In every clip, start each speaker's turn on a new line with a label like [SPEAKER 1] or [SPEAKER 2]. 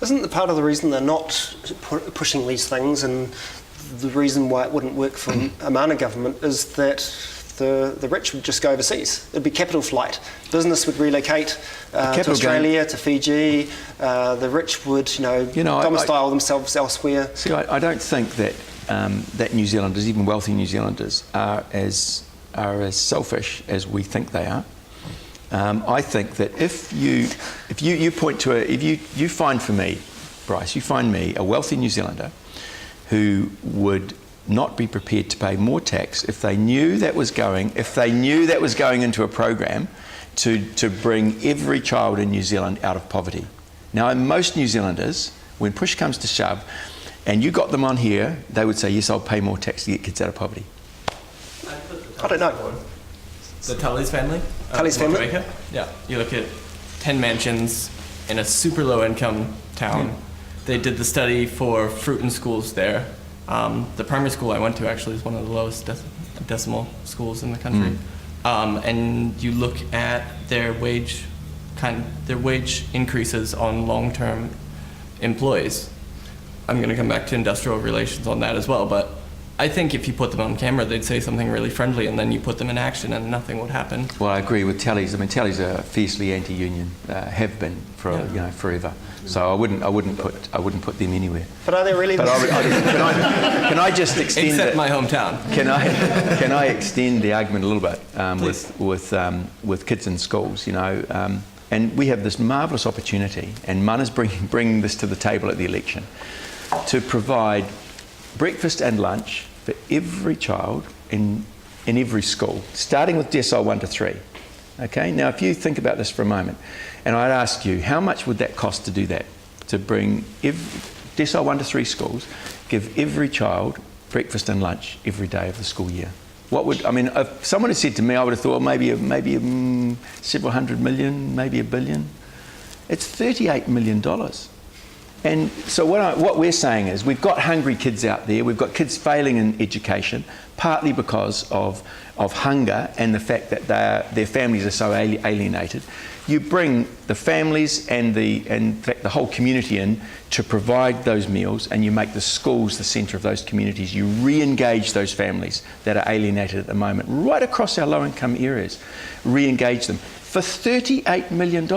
[SPEAKER 1] Isn't the part of the reason they're not pushing these things, and the reason why it wouldn't work for a mana government, is that the rich would just go overseas? It'd be capital flight. Business would relocate to Australia, to Fiji. The rich would, domicile themselves elsewhere.
[SPEAKER 2] See, I don't think that that New Zealanders, even wealthy New Zealanders, are as selfish as we think they are. I think that if you find for me, Bryce, you find me a wealthy New Zealander who would not be prepared to pay more tax if they knew that was going into a program to bring every child in New Zealand out of poverty. Now, most New Zealanders, when push comes to shove, and you got them on here, they would say, yes, I'll pay more tax to get kids out of poverty.
[SPEAKER 1] I don't know.
[SPEAKER 3] The Talleys family?
[SPEAKER 1] Talleys family?
[SPEAKER 3] Jamaica? Yeah. You look at 10 mansions in a super low income town.
[SPEAKER 2] Yeah.
[SPEAKER 3] They did the study for Refuting schools there. The primary school I went to actually is one of the lowest decimal schools in the country. And you look at their wage increases on long-term employees. I'm going to come back to industrial relations on that as well, but I think if you put them on camera, they'd say something really friendly, and then you put them in action and nothing would happen.
[SPEAKER 2] Well, I agree with Talleys. I mean, Talleys are fiercely anti-union, have been for forever. So I wouldn't put them anywhere.
[SPEAKER 1] But are they really?
[SPEAKER 2] But can I just extend?
[SPEAKER 3] Except my hometown.
[SPEAKER 2] Can I extend the argument a little bit with kids in schools? And we have this marvellous opportunity, and Mana's bringing this to the table at the election, to provide breakfast and lunch for every child in every school, starting with decile 1 to 3. Okay, now if you think about this for a moment, and I'd ask you, how much would that cost to do that? To bring decile 1 to 3 schools, give every child breakfast and lunch every day of the school year. If someone had said to me, I would have thought maybe several hundred million, maybe $1 billion. It's $38 million. And so what we're saying is, we've got hungry kids out there, we've got kids failing in education, partly because of hunger and the fact that their families are so alienated. You bring the families and in fact the whole community in to provide those meals, and you make the schools the centre of those communities. You re-engage those families that are alienated at the moment, right across our low-income areas. Re-engage them for $38 million.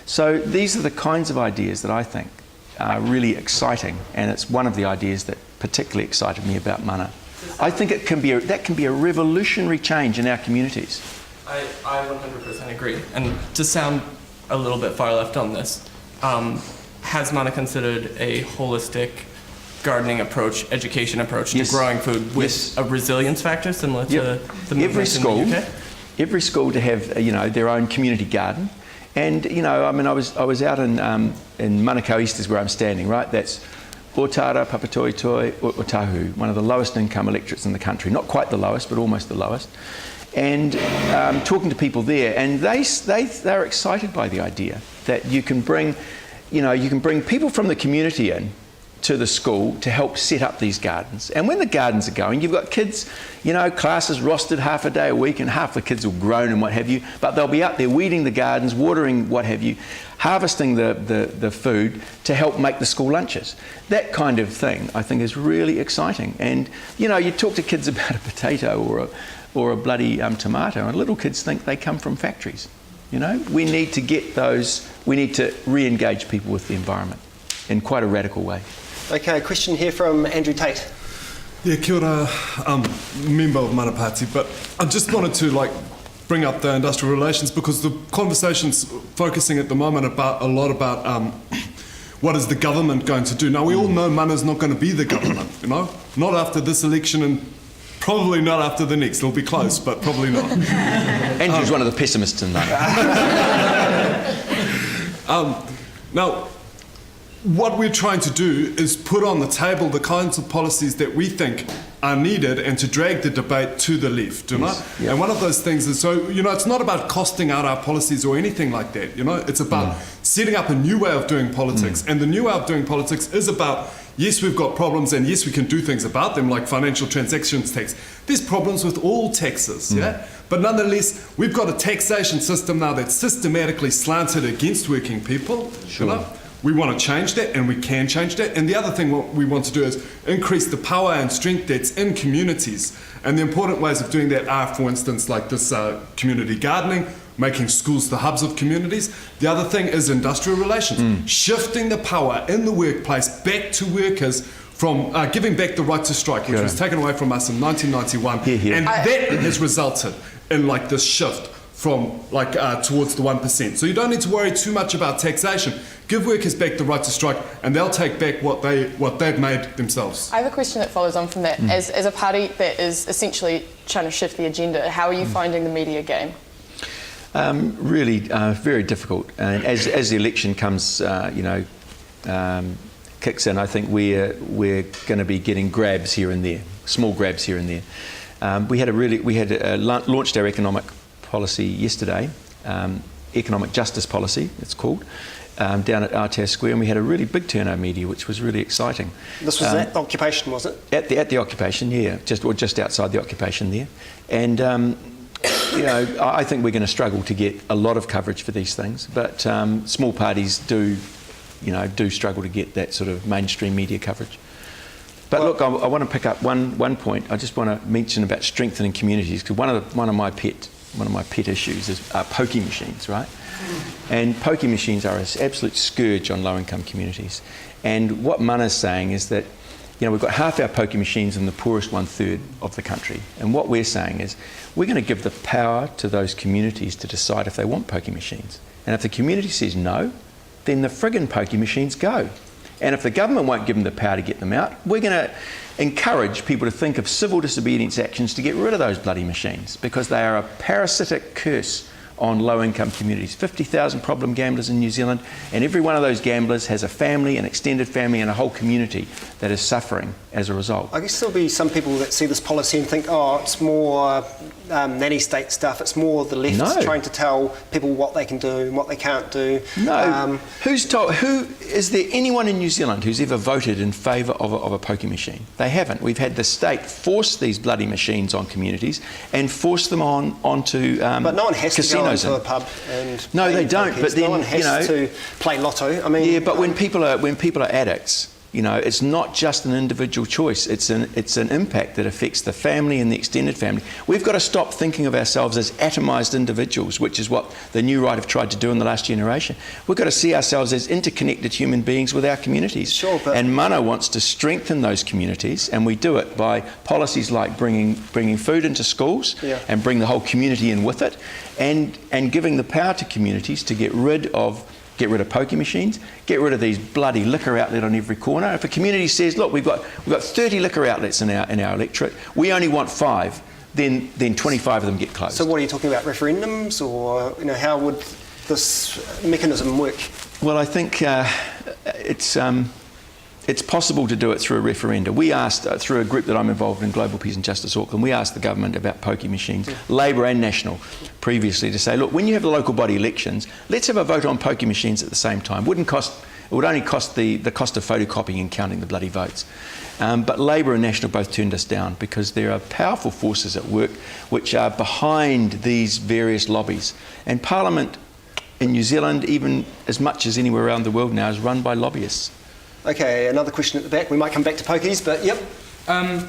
[SPEAKER 2] So these are the kinds of ideas that I think are really exciting, and it's one of the ideas that particularly excited me about mana. I think that can be a revolutionary change in our communities.
[SPEAKER 3] I 100% agree. And to sound a little bit far left on this, has mana considered a holistic gardening approach, education approach to growing food with a resilience factor similar to the movement in the UK?
[SPEAKER 2] Every school to have their own community garden. And I was out in Manukau East is where I'm standing, right? That's Otago, Papatoetoe, Otago, one of the lowest income electorates in the country. Not quite the lowest, but almost the lowest. And talking to people there, and they're excited by the idea that you can bring people from the community in to the school to help set up these gardens. And when the gardens are going, you've got kids, classes rostered half a day a week, and half the kids will grown and what have you, but they'll be out there weeding the gardens, watering what have you, harvesting the food to help make the school lunches. That kind of thing, I think, is really exciting. And, you talk to kids about a potato or a bloody tomato, and little kids think they come from factories. We need to re-engage people with the environment in quite a radical way.
[SPEAKER 1] Okay, a question here from Andrew Tate.
[SPEAKER 4] Yeah, kia ora, member of Mana Party, but I just wanted to bring up the industrial relations, because the conversation's focusing at the moment a lot about what is the government going to do. Now, we all know Mana's not going to be the government, not after this election, and probably not after the next. It'll be close, but probably not.
[SPEAKER 2] Andrew's one of the pessimists in that.
[SPEAKER 4] Now, what we're trying to do is put on the table the kinds of policies that we think are needed, and to drag the debate to the left,
[SPEAKER 2] Yes. Yep.
[SPEAKER 4] And one of those things is, it's not about costing out our policies or anything like that, It's about setting up a new way of doing politics, and the new way of doing politics is about, yes, we've got problems, and yes, we can do things about them, like financial transactions tax. There's problems with all taxes, But nonetheless, we've got a taxation system now that's systematically slanted against working people,
[SPEAKER 2] Sure.
[SPEAKER 4] We want to change that, and we can change that. And the other thing what we want to do is increase the power and strength that's in communities. And the important ways of doing that are, for instance, like this community gardening, making schools the hubs of communities. The other thing is industrial relations, shifting the power in the workplace back to workers from giving back the right to strike, which was taken away from us in 1991. And that has resulted in like this shift from like towards the 1%. So you don't need to worry too much about taxation. Give workers back the right to strike, and they'll take back what they've made themselves.
[SPEAKER 5] I have a question that follows on from that. As a party that is essentially trying to shift the agenda, how are you finding the media game?
[SPEAKER 2] Really very difficult. And as the election comes, kicks in, I think we're going to be getting grabs here and there, small grabs here and there. We had launched our economic policy yesterday, economic justice policy, it's called, down at Aotea Square, and we had a really big turnout of media, which was really exciting.
[SPEAKER 1] This was at the occupation, was it?
[SPEAKER 2] At the occupation, yeah, just outside the occupation there, and I think we're going to struggle to get a lot of coverage for these things, but small parties do struggle to get that sort of mainstream media coverage. But look, I want to pick up one point. I just want to mention about strengthening communities, because one of my pet issues is Pokie machines, right? And Pokie machines are an absolute scourge on low-income communities. And what Mana's saying is that, we've got half our Pokie machines in the poorest 1/3 of the country. And what we're saying is, we're going to give the power to those communities to decide if they want Pokie machines. And if the community says no, then the friggin' Pokie machines go. And if the government won't give them the power to get them out, we're going to encourage people to think of civil disobedience actions to get rid of those bloody machines, because they are a parasitic curse on low-income communities. 50,000 problem gamblers in New Zealand, and every one of those gamblers has a family, an extended family, and a whole community that is suffering as a result.
[SPEAKER 1] I guess there'll be some people that see this policy and think, it's more nanny state stuff, it's more the left trying to tell people what they can do and what they can't do.
[SPEAKER 2] No. Is there anyone in New Zealand who's ever voted in favour of a Pokie machine? They haven't. We've had the state force these bloody machines on communities and force them onto
[SPEAKER 1] but no one has
[SPEAKER 2] casinos.
[SPEAKER 1] To go into a pub and
[SPEAKER 2] no, they don't.
[SPEAKER 1] Pokies.
[SPEAKER 2] But then
[SPEAKER 1] no one has to play lotto. I mean,
[SPEAKER 2] yeah, but when people are addicts, it's not just an individual choice. It's an impact that affects the family and the extended family. We've got to stop thinking of ourselves as atomised individuals, which is what the new right have tried to do in the last generation. We've got to see ourselves as interconnected human beings with our communities.
[SPEAKER 1] Sure,
[SPEAKER 2] and Mana wants to strengthen those communities, and we do it by policies like bringing food into schools and bring the whole community in with it, and giving the power to communities to get rid of Pokie machines, get rid of these bloody liquor outlets on every corner. If a community says, look, we've got 30 liquor outlets in our electorate, we only want 5, then 25 of them get closed.
[SPEAKER 1] So what are you talking about, referendums, or how would this mechanism work?
[SPEAKER 2] Well, I think it's possible to do it through a referenda. We asked, through a group that I'm involved in, Global Peace and Justice Auckland, we asked the government about Pokie machines, Labour and National, previously, to say, look, when you have the local body elections, let's have a vote on Pokie machines at the same time. It would only cost the cost of photocopying and counting the bloody votes. But Labour and National both turned us down, because there are powerful forces at work which are behind these various lobbies. And Parliament in New Zealand, even as much as anywhere around the world now, is run by lobbyists.
[SPEAKER 1] Okay, another question at the back. We might come back to Pokies, but yep.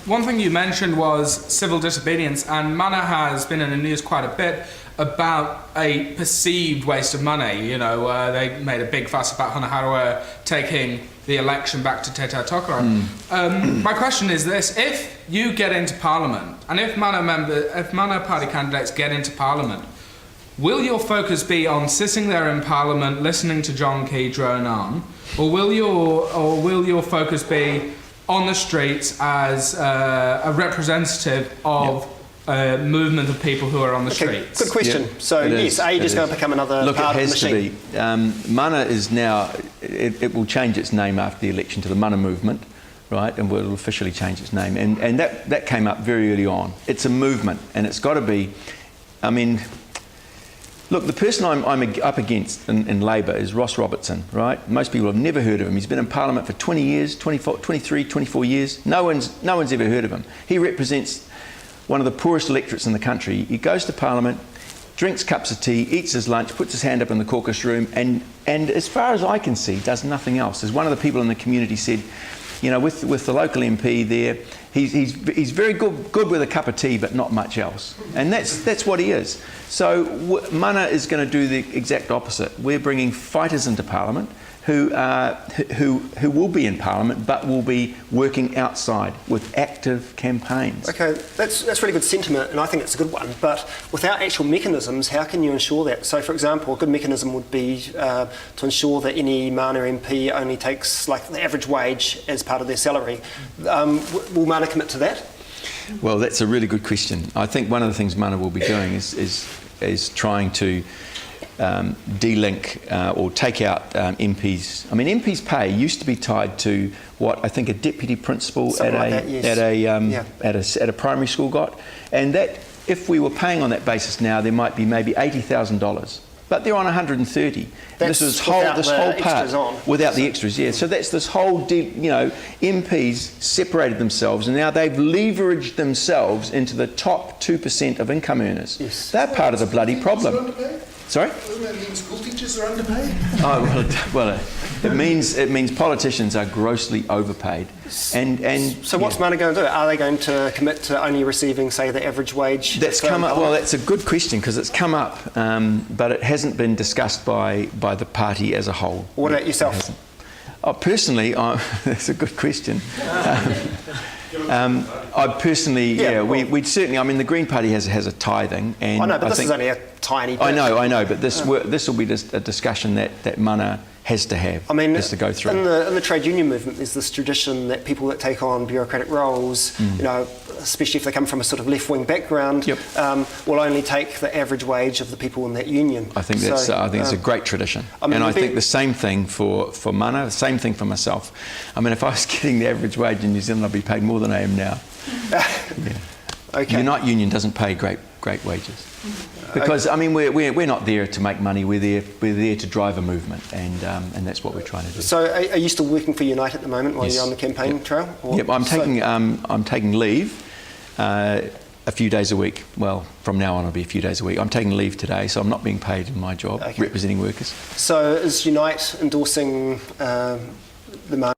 [SPEAKER 6] One thing you mentioned was civil disobedience, and Mana has been in the news quite a bit about a perceived waste of money. They made a big fuss about Hanaharawa taking the election back to Te Tautokara. My question is this: if you get into Parliament, and if Mana Party candidates get into Parliament, will your focus be on sitting there in Parliament listening to John Key drone on, or will your focus be on the streets as a representative of a movement of people who are on the streets?
[SPEAKER 1] Good question.
[SPEAKER 2] Yeah,
[SPEAKER 1] so yes, are you just going to become another part of the machine?
[SPEAKER 2] Look, it has to be. Mana is now, it will change its name after the election to the Mana Movement, right, and will officially change its name. And that came up very early on. It's a movement, and it's got to be, look, the person I'm up against in Labour is Ross Robertson, right? Most people have never heard of him. He's been in Parliament for 20 years, 23, 24 years. No one's ever heard of him. He represents one of the poorest electorates in the country. He goes to Parliament, drinks cups of tea, eats his lunch, puts his hand up in the caucus room, and as far as I can see, does nothing else. As one of the people in the community said, you know, with the local MP there, he's very good with a cup of tea, but not much else. And that's what he is. So Mana is going to do the exact opposite. We're bringing fighters into Parliament who will be in Parliament, but will be working outside with active campaigns.
[SPEAKER 1] Okay, that's really good sentiment, and I think it's a good one. But without actual mechanisms, how can you ensure that? So, for example, a good mechanism would be to ensure that any Mana MP only takes like the average wage as part of their salary. Will Mana commit to that?
[SPEAKER 2] Well, that's a really good question. I think one of the things Mana will be doing is trying to de-link or take out MPs. I mean, MPs' pay used to be tied to what I think a deputy principal at a primary school got, and that if we were paying on that basis now, there might be maybe $80,000. But they're on 130.
[SPEAKER 1] That's
[SPEAKER 2] this whole part
[SPEAKER 1] on.
[SPEAKER 2] without the extras, yeah. So that's this whole, MPs separated themselves, and now they've leveraged themselves into the top 2% of income earners.
[SPEAKER 1] Yes.
[SPEAKER 2] They're part of the bloody problem. Sorry?
[SPEAKER 7] Doesn't that mean school teachers are underpaid?
[SPEAKER 2] Oh well, it means politicians are grossly overpaid. And
[SPEAKER 1] so what's Mana going to do? Are they going to commit to only receiving, say, the average wage?
[SPEAKER 2] That's come up. Well, that's a good question because it's come up, but it hasn't been discussed by the party as a whole.
[SPEAKER 1] What about yourself?
[SPEAKER 2] Personally, that's a good question. I personally, we'd certainly. I mean, the Green Party has a tithing, and
[SPEAKER 1] I know, but this is only a tiny bit.
[SPEAKER 2] I know, but this will be just a discussion that Mana has to have.
[SPEAKER 1] I mean,
[SPEAKER 2] has to go through.
[SPEAKER 1] In the trade union movement, there's this tradition that people that take on bureaucratic roles, especially if they come from a sort of left-wing background, will only take the average wage of the people in that union.
[SPEAKER 2] I think that's. I think it's a great tradition, and I think the same thing for Mana, the same thing for myself. I mean, if I was getting the average wage in New Zealand, I'd be paid more than I am now.
[SPEAKER 1] Okay.
[SPEAKER 2] Unite Union doesn't pay great wages. Because I mean, we're not there to make money. We're there to drive a movement, and that's what we're trying to do.
[SPEAKER 1] So, are you still working for Unite at the moment while you're on the campaign trail?
[SPEAKER 2] Yep, I'm taking leave a few days a week. Well, from now on, it'll be a few days a week. I'm taking leave today, so I'm not being paid in my job representing workers.
[SPEAKER 1] So, is Unite endorsing the